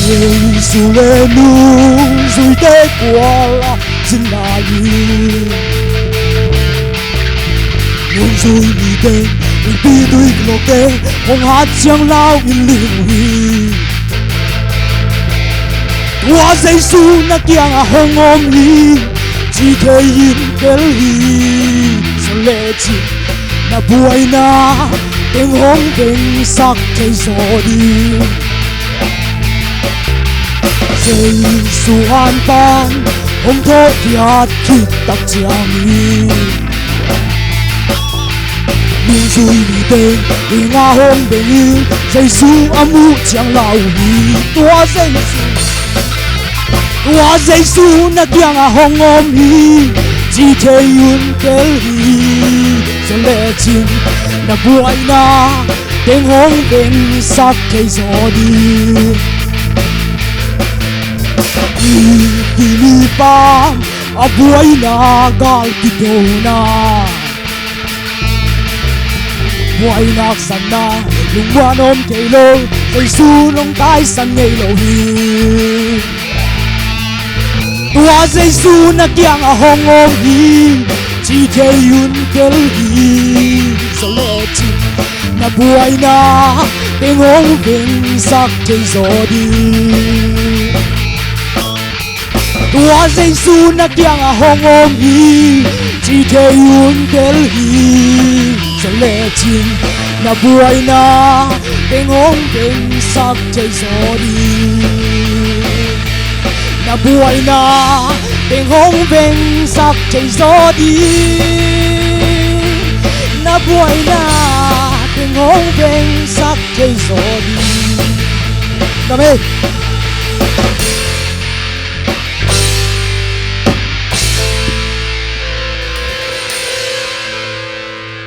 耶稣的路随得过了在哪里？用水你的，你必对落地，紅黑將老in靈氣。我耶穌那驚啊紅紅你，只可以得你，所列舉那不愛那定紅定sắc cây gió đi。耶穌安邦，紅土地去搭家咪。命水你的，你我紅的你，耶穌阿母將老你，多耶穌，多耶穌那驚啊紅紅你，只可以得你，所列舉那不愛那定紅定sắc cây gió đi。Ini pam abuay na gal kito na buhay na sana lumanom kay lo kay sulong tay sa ngaylohi tua dây su na kiang ahong om hi chỉ kay yun kelhi sa leti na buhay na tingong vinh sắc kay zodi tua dây su na kiang ahong om hi chỉ kay yun kelhi sa leti na buhay na tingong vinh sắc kay zodi na buhay na tingong vinh sắc kay zodi na buhay na tingong vinh sắc kay zodi. Kami